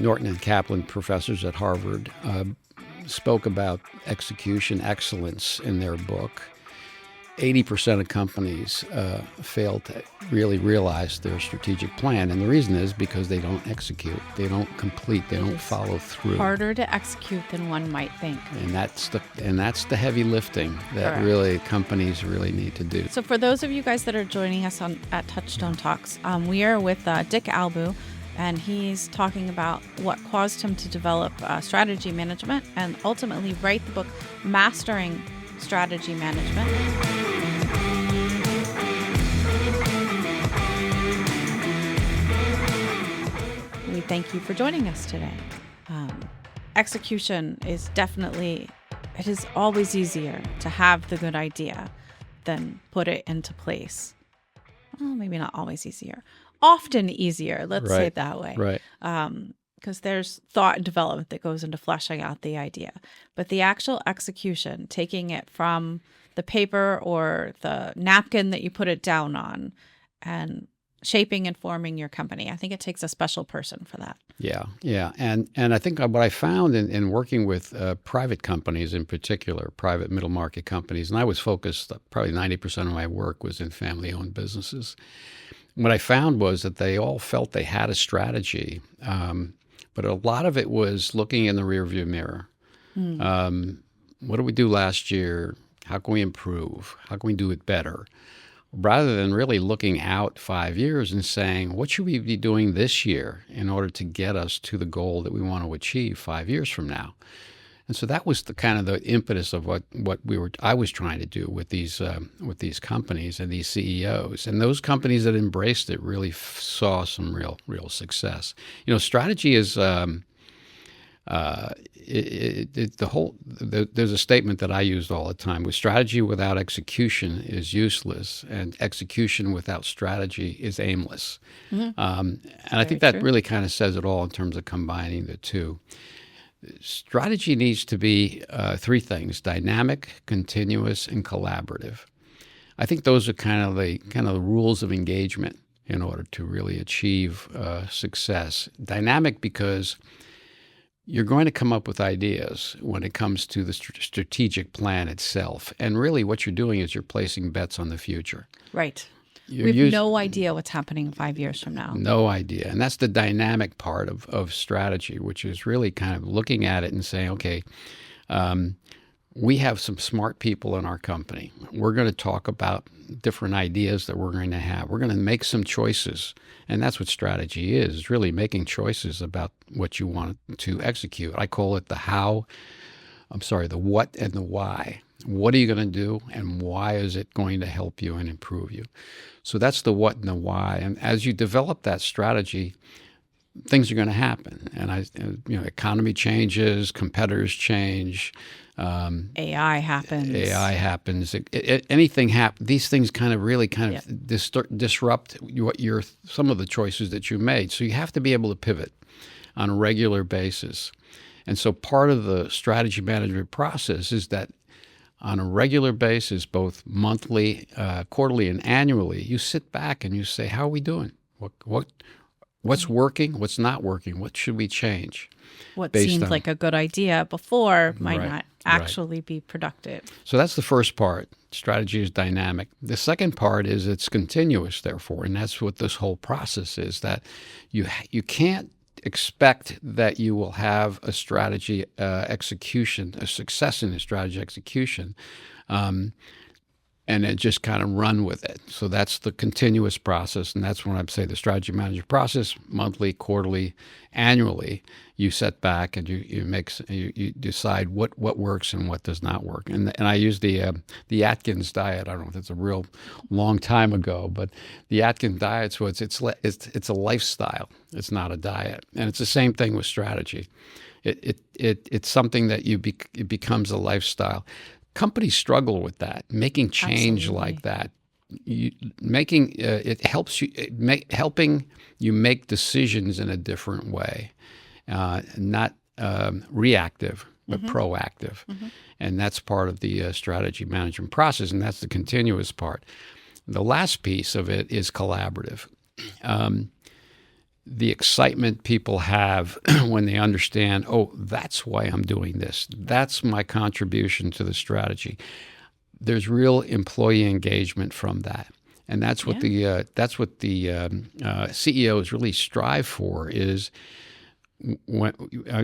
Norton and Kaplan professors at Harvard, spoke about execution excellence in their book. 80% of companies fail to really realize their strategic plan. And the reason is because they don't execute, they don't complete, they don't follow through. Harder to execute than one might think. And that's the heavy lifting that Correct. really companies really need to do. So for those of you guys that are joining us at Touchstone Talks, we are with Dick Albu, and he's talking about what caused him to develop strategy management and ultimately write the book Mastering Strategy Management. We thank you for joining us today. Execution is definitely, it is always easier to have the good idea than put it into place. Well, maybe not always easier. Often easier, let's say it that way. Right. Because there's thought and development that goes into fleshing out the idea. But the actual execution, taking it from the paper or the napkin that you put it down on and shaping and forming your company, I think it takes a special person for that. Yeah. And I think what I found in working with private companies in particular, private middle market companies, and I was focused, probably 90% of my work was in family-owned businesses. What I found was that they all felt they had a strategy, but a lot of it was looking in the rearview mirror. What did we do last year? How can we improve? How can we do it better? Rather than really looking out 5 years and saying, what should we be doing this year in order to get us to the goal that we want to achieve 5 years from now? And so that was the kind of the impetus of what I was trying to do with these companies and these CEOs. And those companies that embraced it really saw some real success. Strategy is there's a statement that I used all the time: with strategy without execution is useless, and execution without strategy is aimless. And I think that really kind of says it all in terms of combining the two. Strategy needs to be three things: dynamic, continuous, and collaborative. I think those are kind of the rules of engagement in order to really achieve success. Dynamic because you're going to come up with ideas when it comes to the strategic plan itself. And really what you're doing is you're placing bets on the future. Right. We have no idea what's happening 5 years from now. No idea. And that's the dynamic part of strategy, which is really kind of looking at it and saying, okay, we have some smart people in our company. We're going to talk about different ideas that we're going to have. We're going to make some choices. And that's what strategy is really making choices about what you want to execute. I call it the what and the why. What are you going to do, and why is it going to help you and improve you? So that's the what and the why. And as you develop that strategy, things are going to happen. And economy changes, competitors change. AI happens. Anything happens. These things kind of disrupt some of the choices that you made. So you have to be able to pivot on a regular basis. And so part of the strategy management process is that on a regular basis, both monthly, quarterly, and annually, you sit back and you say, how are we doing? What's working? What's not working? What should we change? What seemed like a good idea before might not actually be productive. So that's the first part. Strategy is dynamic. The second part is it's continuous, therefore, and that's what this whole process is, that you can't expect that you will have a strategy execution, a success in the strategy execution, and then just kind of run with it. So that's the continuous process, and that's when I'd say the strategy management process, monthly, quarterly, annually, you set back and you decide what works and what does not work. And I use the Atkins diet. I don't know if that's a real long time ago, but the Atkins diet, so it's a lifestyle. It's not a diet, and it's the same thing with strategy. It's something that it becomes a lifestyle. Companies struggle with that, making change like that. It helps you helping you make decisions in a different way, not reactive but proactive, and that's part of the strategy management process, and that's the continuous part. The last piece of it is collaborative. the excitement people have when they understand, oh, that's why I'm doing this. That's my contribution to the strategy. There's real employee engagement from that. And that's what the CEOs really strive for. Is when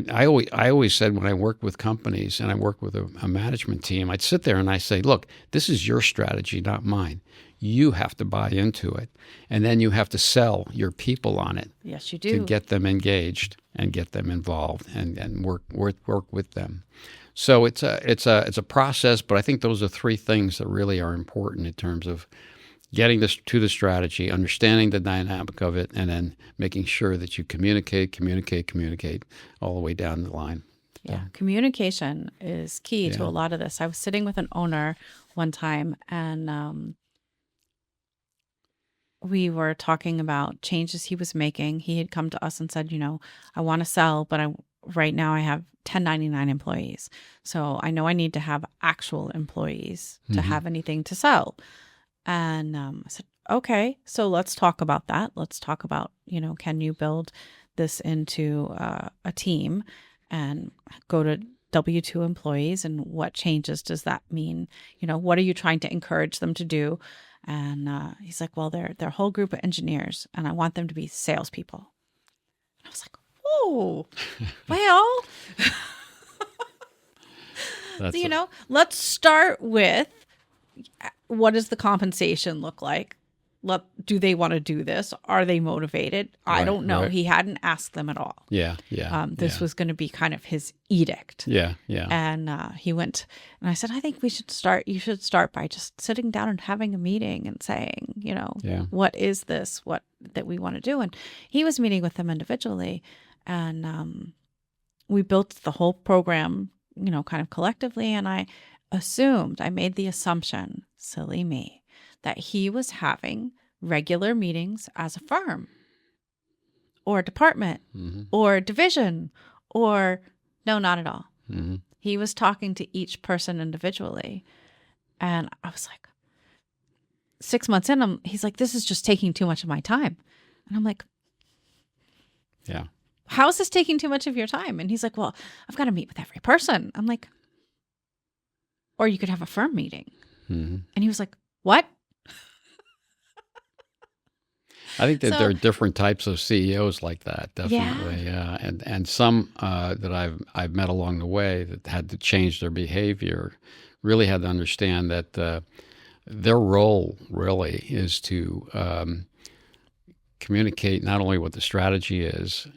I always said, when I worked with companies and I worked with a management team, I'd sit there and I say, look, this is your strategy, not mine. You have to buy into it, and then you have to sell your people on it. Yes, you do. To get them engaged and get them involved and work with them. So it's a process, but I think those are three things that really are important in terms of getting this to the strategy, understanding the dynamic of it, and then making sure that you communicate all the way down the line. Yeah, communication is key to a lot of this. I was sitting with an owner one time, and we were talking about changes he was making. He had come to us and said, I want to sell, but right now I have 1099 employees. So I know I need to have actual employees to have anything to sell. And I said, okay, so let's talk about that. Let's talk about, can you build this into a team and go to W-2 employees, and what changes does that mean? What are you trying to encourage them to do? And he's like, well, they're a whole group of engineers, and I want them to be salespeople. And I was like, oh, well, let's start with, what does the compensation look like? Do they want to do this? Are they motivated? I don't know. Right. He hadn't asked them at all. Yeah. This was going to be kind of his edict. Yeah. And he went, and I said, I think you should start by just sitting down and having a meeting and saying, what is this, what that we want to do? And he was meeting with them individually, and we built the whole program, kind of collectively. And I made the assumption, silly me, that he was having regular meetings as a firm or department or division, or no, not at all. He was talking to each person individually. And I was like, 6 months in, he's like, this is just taking too much of my time. And I'm like, yeah, how is this taking too much of your time? And he's like, well, I've got to meet with every person. I'm like, or you could have a firm meeting. And he was like, what? I think that there are different types of CEOs like that, definitely. Yeah. And some that I've met along the way that had to change their behavior really had to understand that their role really is to communicate not only what the strategy is,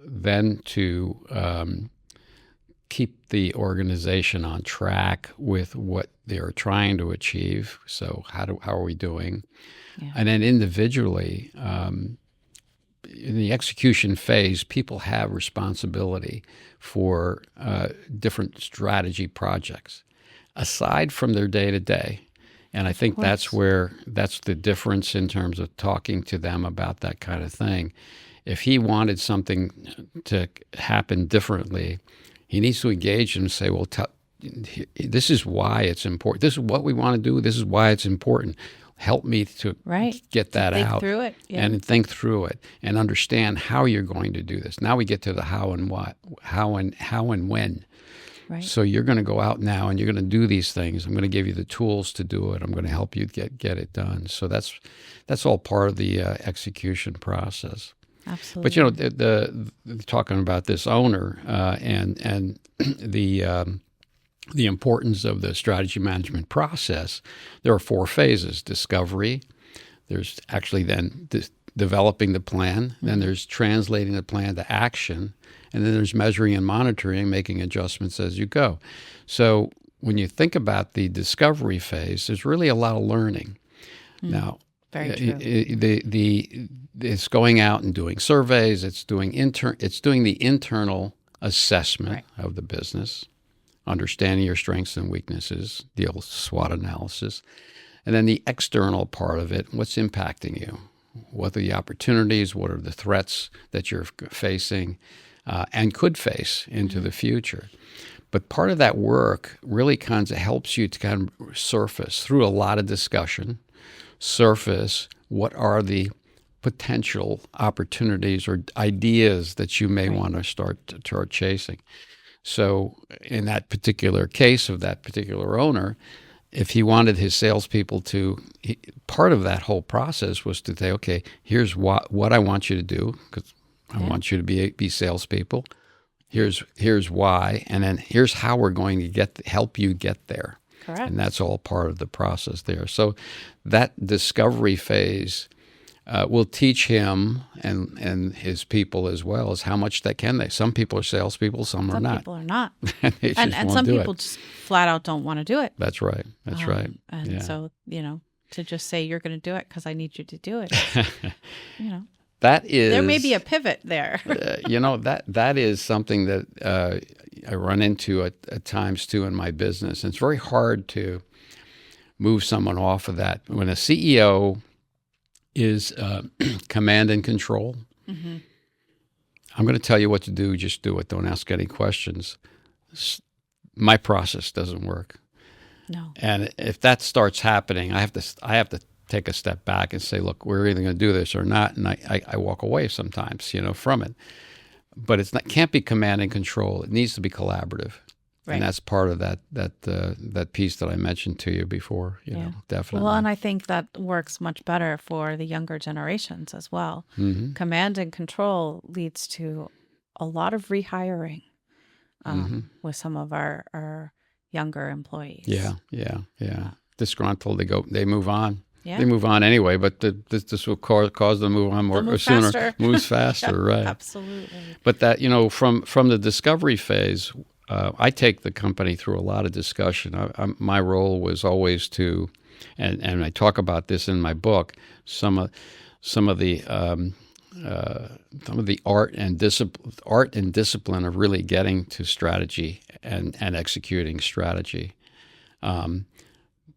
then to keep the organization on track with what they're trying to achieve. So how are we doing? Yeah. And then individually, in the execution phase, people have responsibility for different strategy projects aside from their day-to-day. And I think that's the difference in terms of talking to them about that kind of thing. If he wanted something to happen differently, he needs to engage and say, well, this is why it's important. This is what we want to do. This is why it's important. Help me to get that out. Through it. Yeah. And think through it and understand how you're going to do this. Now we get to the how and what, how and when. Right. So you're going to go out now and you're going to do these things. I'm going to give you the tools to do it. I'm going to help you get it done. So that's all part of the execution process. Absolutely. But the talking about this owner and the importance of the strategy management process, there are 4 phases: discovery. There's actually then developing the plan. Then there's translating the plan to action. And then there's measuring and monitoring, making adjustments as you go. So when you think about the discovery phase, there's really a lot of learning. Now, very true. It's going out and doing surveys. It's doing the internal assessment of the business, understanding your strengths and weaknesses, the old SWOT analysis. And then the external part of it, what's impacting you? What are the opportunities? What are the threats that you're facing and could face into the future? But part of that work really kind of helps you to kind of surface through a lot of discussion, what are the potential opportunities or ideas that you may Right. want to start chasing. So in that particular case of that particular owner, if he wanted his salespeople part of that whole process was to say, okay, here's what I want you to do, because I Yeah. want you to be salespeople. Here's why, and then here's how we're going to help you get there. Correct. And that's all part of the process there. So that discovery phase will teach him and his people as well as how much they. Some people are salespeople, some are Some not. people are not. And they just And won't some do people it. just flat out don't want to do it. That's right. That's right. And Yeah. so, to just say you're going to do it because I need you to do it, That is there may be a pivot there. that is something that I run into at times too in my business. And it's very hard to move someone off of that. When a CEO is command and control, Mm-hmm. I'm going to tell you what to do. Just do it. Don't ask any questions. My process doesn't work. No. And if that starts happening, I have to take a step back and say, look, we're either going to do this or not. And I walk away sometimes, from it. But can't be command and control. It needs to be collaborative. Right. And that's part of that piece that I mentioned to you before, definitely. Well, and I think that works much better for the younger generations as well. Mm-hmm. Command and control leads to a lot of rehiring with some of our younger employees. Yeah. Disgruntled, they move on. Yeah. They move on anyway, but this will cause them to move on more They'll move sooner. faster. Moves faster, right? Absolutely. But that from the discovery phase, I take the company through a lot of discussion. My role was always to, and I talk about this in my book. Some of the art and discipline of really getting to strategy and executing strategy.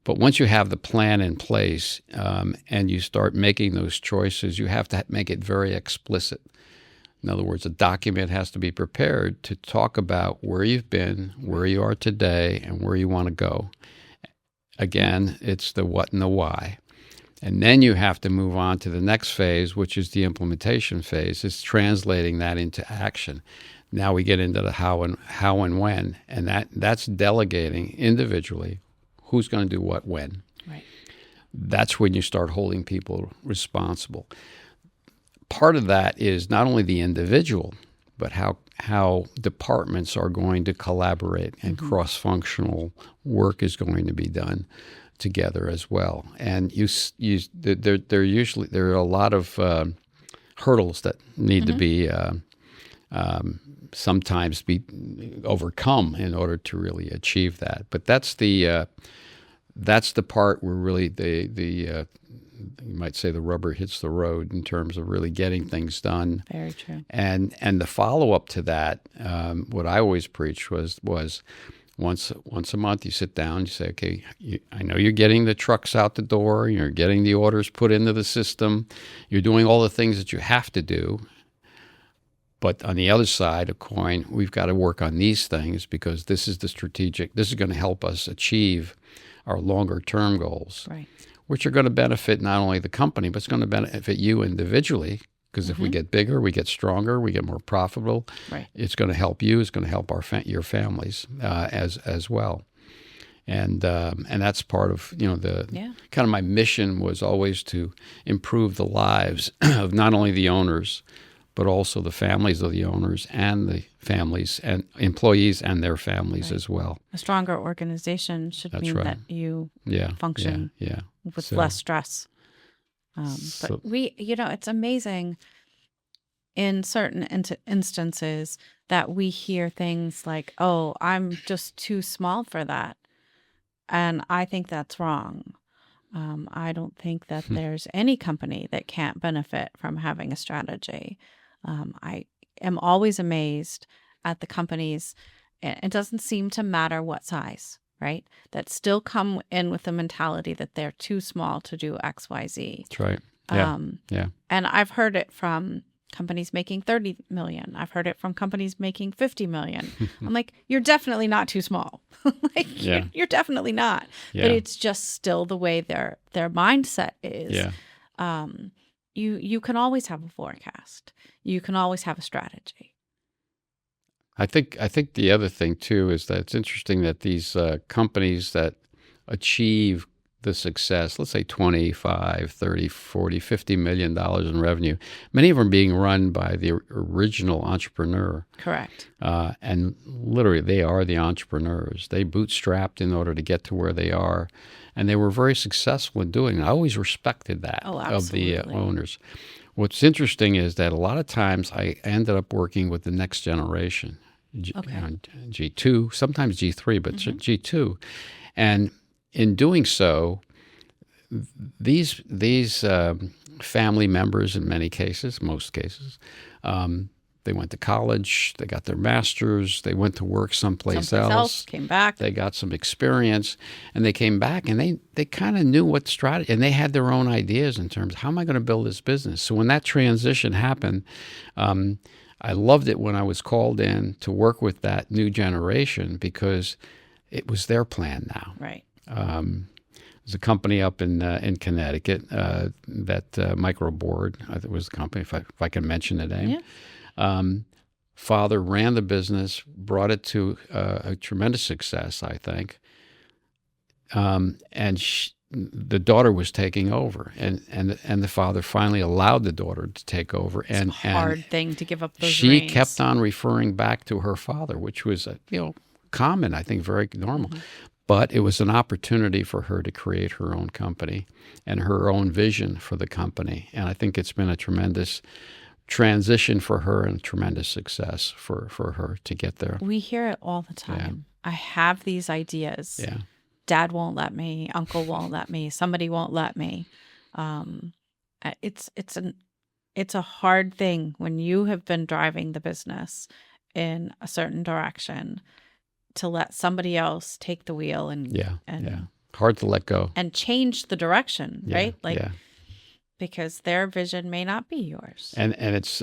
But once you have the plan in place and you start making those choices, you have to make it very explicit. In other words, a document has to be prepared to talk about where you've been, where you are today, and where you want to go. Again, it's the what and the why. And then you have to move on to the next phase, which is the implementation phase. It's translating that into action. Now we get into the how and when, and that's delegating individually who's going to do what when. Right. That's when you start holding people responsible. Part of that is not only the individual, but how departments are going to collaborate and cross-functional work is going to be done together as well. And there are a lot of hurdles that need to be sometimes be overcome in order to really achieve that. But that's the part where really you might say the rubber hits the road in terms of really getting things done. Very true. And the follow-up to that, what I always preached was once a month you sit down, you say, okay, I know you're getting the trucks out the door, you're getting the orders put into the system, you're doing all the things that you have to do. But on the other side of coin, we've got to work on these things because this is this is going to help us achieve our longer term goals. Right. Which are going to benefit not only the company, but it's going to benefit you individually. Because if we get bigger, we get stronger, we get more profitable. Right. It's going to help you. It's going to help your families as well. And that's part of kind of my mission was always to improve the lives of not only the owners, but also the families of the owners and the families and employees and their families as well. A stronger organization should mean that you function with less stress. But it's amazing in certain instances that we hear things like, oh, I'm just too small for that. And I think that's wrong. I don't think that there's any company that can't benefit from having a strategy. I am always amazed at the companies. It doesn't seem to matter what size, right? That still come in with the mentality that they're too small to do X, Y, Z. That's right. Yeah. And I've heard it from companies making 30 million. I've heard it from companies making 50 million. I'm like, you're definitely not too small. You're definitely not. Yeah. But it's just still the way their mindset is. Yeah. you can always have a forecast. You can always have a strategy. I think the other thing too is that it's interesting that these companies that achieve the success, let's say 25, 30, 40, $50 million in revenue, many of them are being run by the original entrepreneur. Correct. And literally, they are the entrepreneurs. They bootstrapped in order to get to where they are. And they were very successful in doing it. I always respected that of the owners. What's interesting is that a lot of times I ended up working with the next generation, G2, sometimes G3, but G2. And in doing so, these family members, in many cases, most cases, they went to college, they got their masters, they went to work someplace else, came back. They got some experience, and they came back, and they kind of knew what strategy, and they had their own ideas in terms of how am I going to build this business. So when that transition happened, I loved it when I was called in to work with that new generation because it was their plan now. Right. There's a company up in Connecticut that Microboard, I think was the company, if I can mention the name. Yeah. Father ran the business, brought it to a tremendous success, I think. And the daughter was taking over, and the father finally allowed the daughter to take over. It's a hard thing to give up those she reins. kept on referring back to her father, which was common, I think, very normal. Mm-hmm. But it was an opportunity for her to create her own company and her own vision for the company. And I think it's been a tremendous transition for her and tremendous success for her to get there. We hear it all the time. Yeah. I have these ideas. Yeah. Dad won't let me. Uncle won't let me. Somebody won't let me. It's a hard thing when you have been driving the business in a certain direction to let somebody else take the wheel and hard to let go and change the direction, right? Because their vision may not be yours. And it's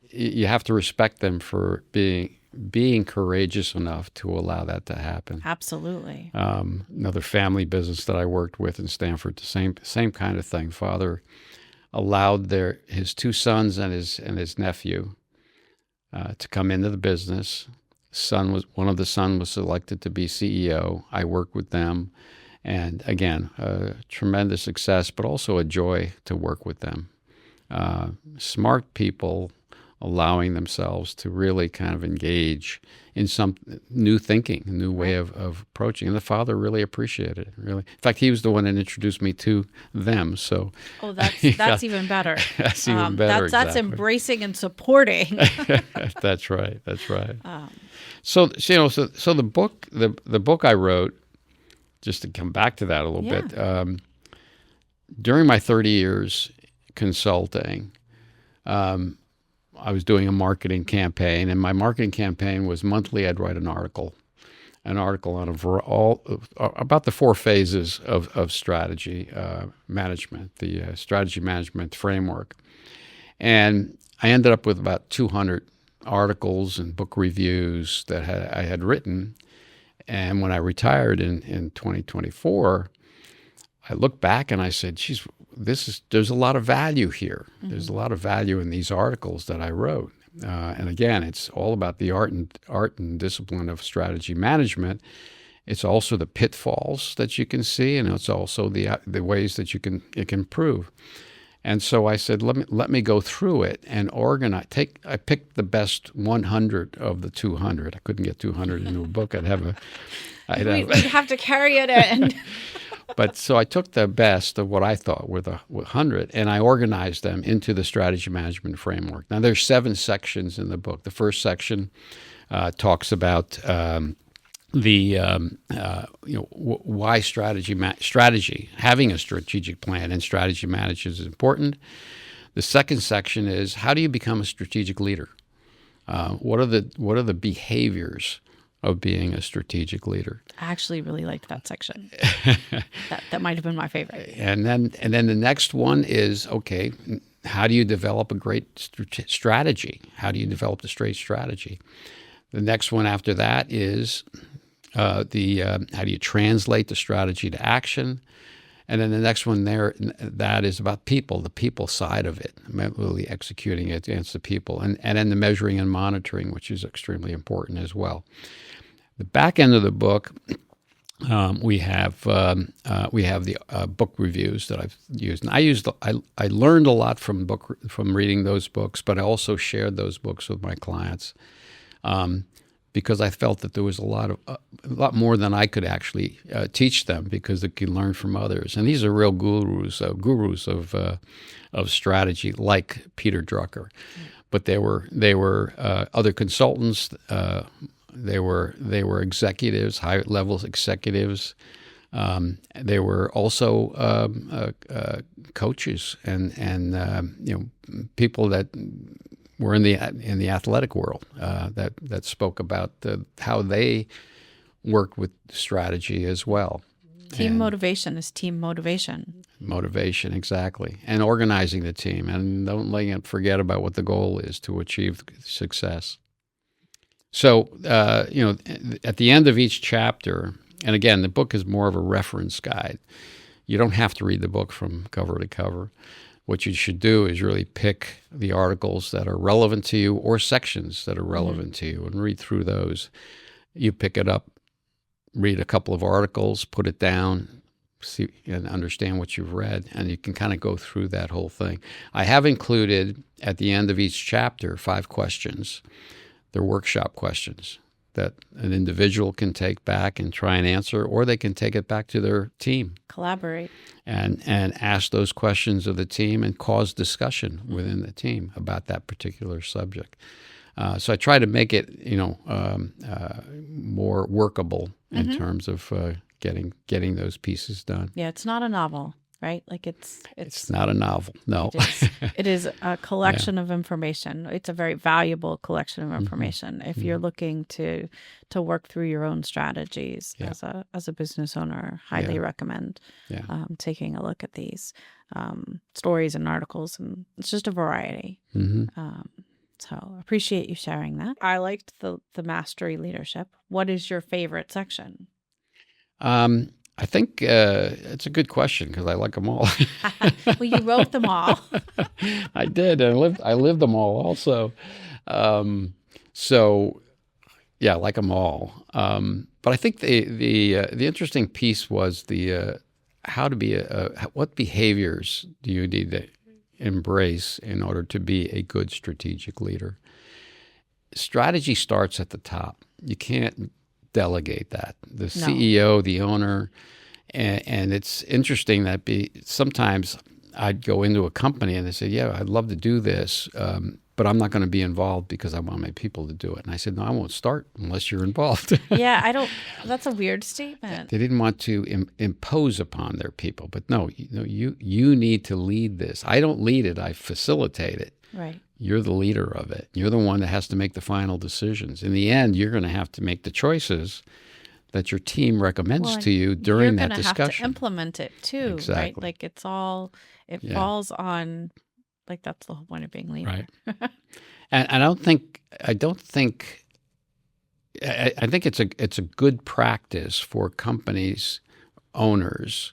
you have to respect them for being courageous enough to allow that to happen. Absolutely. Another family business that I worked with in Stanford, the same kind of thing. Father allowed his two sons and his nephew to come into the business. One of the sons was selected to be CEO. I worked with them, and again, tremendous success, but also a joy to work with them. Smart people allowing themselves to really kind of engage in some new thinking, a new way of approaching. And the father really appreciated it. Really, in fact, he was the one that introduced me to them. So, that's even better. That's even better. That's embracing and supporting. That's right. That's right. So the book I wrote, just to come back to that a little bit, during my 30 years consulting, I was doing a marketing campaign, and my marketing campaign was monthly. I'd write an article on about the 4 phases of strategy management, the strategy management framework, and I ended up with about 200 articles and book reviews that I had written. And when I retired in 2024, I looked back and I said, geez, there's a lot of value here. Mm-hmm. There's a lot of value in these articles that I wrote. And again, it's all about the art and discipline of strategy management. It's also the pitfalls that you can see, and it's also the ways that it can improve. And so I said, let me go through it and organize. I picked the best 100 of the 200. I couldn't get 200 into a book. We'd have to carry it in. But so I took the best of what I thought were the 100, and I organized them into the strategy management framework. Now, there's 7 sections in the book. The first section talks about why strategy, having a strategic plan and strategy management is important. The second section is how do you become a strategic leader? What are the behaviors of being a strategic leader? I actually really liked that section. that might have been my favorite. And then the next one is, okay, how do you develop a great strategy? How do you develop the straight strategy? The next one after that is how do you translate the strategy to action? And then the next one there, that is about people, the people side of it, really executing it against the people, and then the measuring and monitoring, which is extremely important as well. The back end of the book, we have the book reviews that I've used, and I learned a lot from reading those books, but I also shared those books with my clients because I felt that there was a lot more than I could actually teach them, because they can learn from others, and these are real gurus of strategy, like Peter Drucker, but they were other consultants. They were executives, high level executives. They were also coaches and people that were in the athletic world that spoke about how they worked with strategy as well. Team motivation is team motivation. Motivation, exactly, and organizing the team, and don't forget about what the goal is to achieve success. So, at the end of each chapter, and again, the book is more of a reference guide. You don't have to read the book from cover to cover. What you should do is really pick the articles that are relevant to you, or sections that are relevant to you, and read through those. You pick it up, read a couple of articles, put it down, see and understand what you've read, and you can kind of go through that whole thing. I have included at the end of each chapter 5 questions. They're workshop questions that an individual can take back and try and answer, or they can take it back to their team. Collaborate. And ask those questions of the team and cause discussion within the team about that particular subject. So I try to make it, more workable in terms of getting those pieces done. Yeah, it's not a novel, right? Like it's not a novel. No, it is a collection of information. It's a very valuable collection of information. If you're looking to work through your own strategies as a business owner, highly recommend taking a look at these stories and articles, and it's just a variety. So appreciate you sharing that. I liked the mastery leadership. What is your favorite section? I think it's a good question, because I like them all. Well, you wrote them all. I did. I lived them all also. So yeah, I like them all. But I think the interesting piece was how to be what behaviors do you need to embrace in order to be a good strategic leader. Strategy starts at the top. You can't delegate that. The CEO, the owner, and it's interesting that sometimes I'd go into a company and they say, "Yeah, I'd love to do this, but I'm not going to be involved because I want my people to do it." And I said, "No, I won't start unless you're involved." Yeah, that's a weird statement. They didn't want to impose upon their people, but no, you need to lead this. I don't lead it; I facilitate it. Right. You're the leader of it. You're the one that has to make the final decisions. In the end, you're going to have to make the choices that your team recommends to you during that discussion. You're going to have to implement it too, exactly. Right? Like it falls on, like, that's the whole point of being leader. Right. And I think it's a good practice for companies, owners,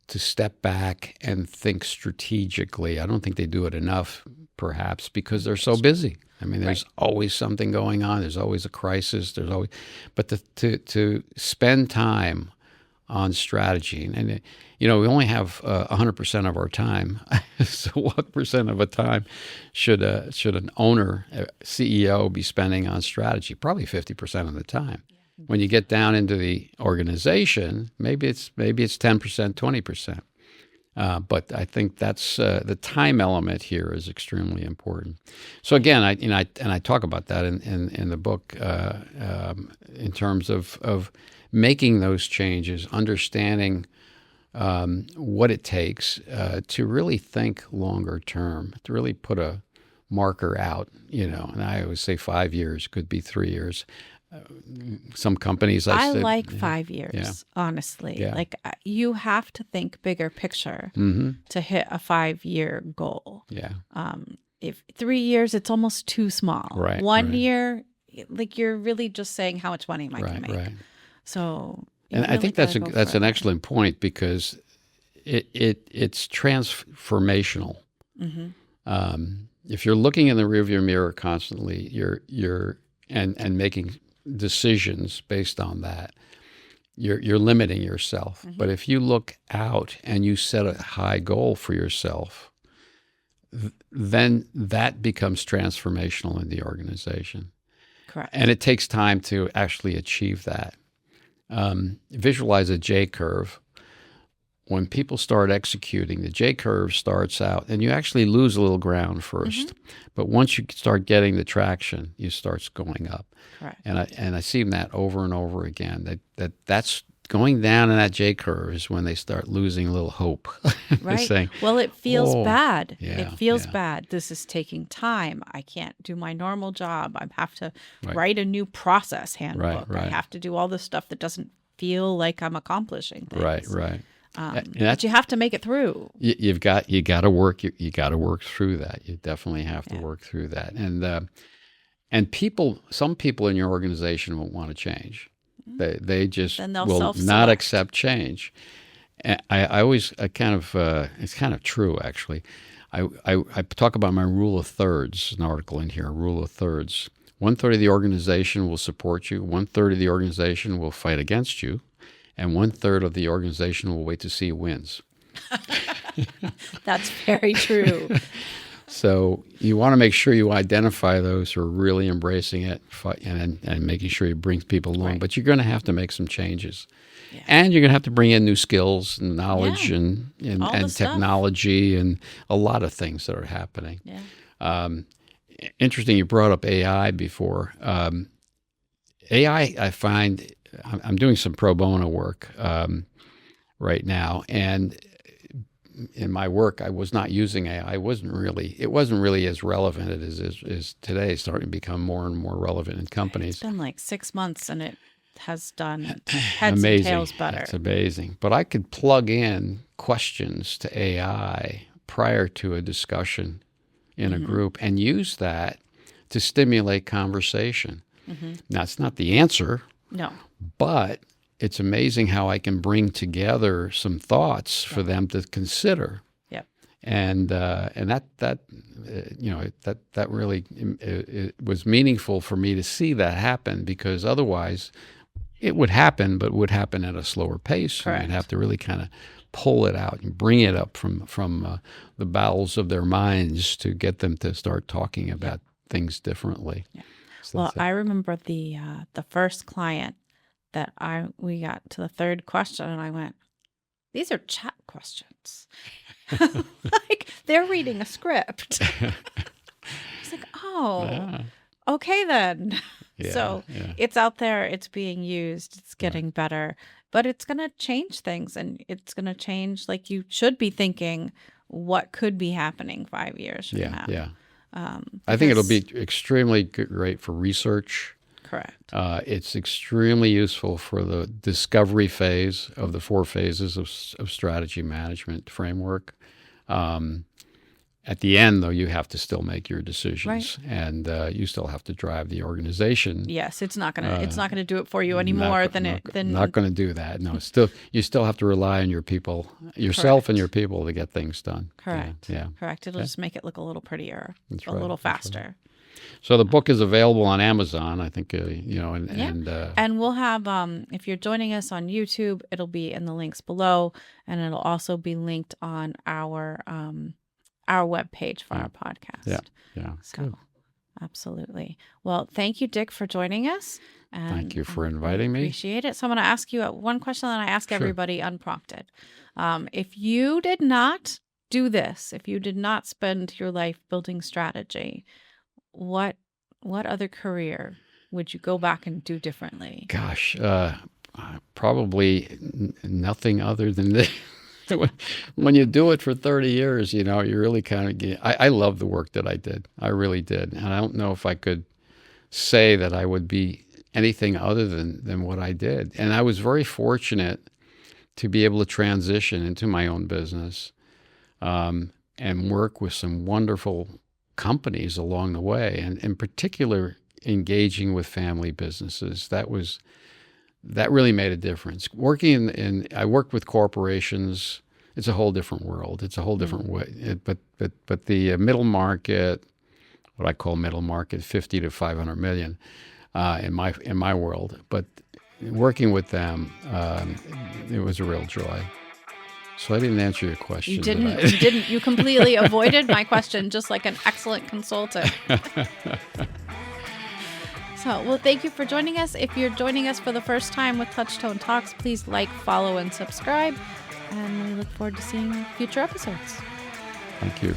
to step back and think strategically. I don't think they do it enough, perhaps, because they're so busy. I mean, there's always something going on. There's always a crisis. But to spend time on strategy, and we only have 100% of our time. So what percent of a time should an owner, a CEO, be spending on strategy? Probably 50% of the time. When you get down into the organization, maybe it's 10%, 20%. But I think that's the time element here is extremely important. So again, I talk about that in the book in terms of making those changes, understanding what it takes to really think longer term, to really put a marker out. And I always say 5 years, could be 3 years. Some companies I like 5 years, honestly. Yeah. Like, you have to think bigger picture to hit a 5-year goal. Yeah. If 3 years, it's almost too small. Right. 1 year, like, you're really just saying how much money am I going to make. Right. So, and I think that's an excellent point, because it's transformational. Mm-hmm. If you're looking in the rearview mirror constantly, and making decisions based on that, you're limiting yourself. Mm-hmm. But if you look out and you set a high goal for yourself, then that becomes transformational in the organization. Correct. And it takes time to actually achieve that. Visualize a J curve. When people start executing, the J curve starts out, and you actually lose a little ground first. But once you start getting the traction, you start going up. Correct. And I see that over and over again. That's going down in that J curve is when they start losing a little hope. Right. Saying, well, it feels "Oh, bad. yeah, It feels yeah. bad. This is taking time. I can't do my normal job. I have to Right. write a new process handbook. I right. have to do all this stuff that doesn't feel like I'm accomplishing things. Right. But you have to make it through. You got to work. You got to work through that. You definitely have to work through that. And some people in your organization won't want to change. They just Then they'll will not self-select. accept change. And I always it's kind of true actually. I talk about my rule of thirds. An article in here, rule of thirds. 1/3 of the organization will support you. 1/3 of the organization will fight against you, and 1/3 of the organization will wait to see who wins. That's very true. So you want to make sure you identify those who are really embracing it and making sure you bring people along. Right. But you're going to have to make some changes. Yeah. And you're going to have to bring in new skills and knowledge Yeah. and All the stuff. technology and a lot of things that are happening. Yeah. Interesting, you brought up AI before. AI, I find, I'm doing some pro bono work right now, and in my work, I was not using AI. It wasn't really as relevant as it is today. It's starting to become more and more relevant in companies. It's been like 6 months and it has done heads Amazing. and tails better. It's amazing. But I could plug in questions to AI prior to a discussion in a group and use that to stimulate conversation. Now, it's not the answer, No. but it's amazing how I can bring together some thoughts for them to consider. Yep. And that really it was meaningful for me to see that happen, because otherwise it would happen, but would happen at a slower pace. Correct. And you'd have to really kind of pull it out and bring it up from the bowels of their minds to get them to start talking about things differently. Yeah. So Well, that's it. I remember the first client that we got to the third question, and I went, "These are chat questions." Like they're reading a script. It's like, oh, Yeah. okay then. Yeah, So yeah. it's out there, it's being used, it's getting better, but it's going to change things, and it's going to change. Like you should be thinking, what could be happening 5 years from now? Yeah. I think it'll because- be extremely great for research. Correct. It's extremely useful for the discovery phase of the 4 phases of strategy management framework. At the end, though, you have to still make your decisions, and you still have to drive the organization. Yes, it's not gonna do it for you anymore Not going to do that. No, you still have to rely on your people, yourself, and your people to get things done. correct. Yeah. Correct. It'll just make it look a little prettier, That's a right, little that's right. faster. So the book is available on Amazon, I think. And we'll have if you're joining us on YouTube, it'll be in the links below, and it'll also be linked on our webpage for our podcast. Yeah. So Good. absolutely. Well, thank you, Dick, for joining us. And Thank you for I inviting me. Appreciate it. So I'm going to ask you one question that I ask Sure. everybody unprompted. If you did not do this, if you did not spend your life building strategy, what other career would you go back and do differently? Gosh, probably nothing other than this. When you do it for 30 years, you really kind of get. I love the work that I did. I really did. And I don't know if I could say that I would be anything other than what I did. And I was very fortunate to be able to transition into my own business and work with some wonderful companies along the way, and in particular engaging with family businesses. That really made a difference. I worked with corporations it's a whole different world. It's a whole different way. But the middle market, what I call middle market, 50 to 500 million, in my world. But working with them, it was a real joy. So I didn't answer your question. You didn't. You didn't. You completely avoided my question, just like an excellent consultant. So, well, thank you for joining us. If you're joining us for the first time with Touchtone Talks, please like, follow, and subscribe. And we look forward to seeing future episodes. Thank you.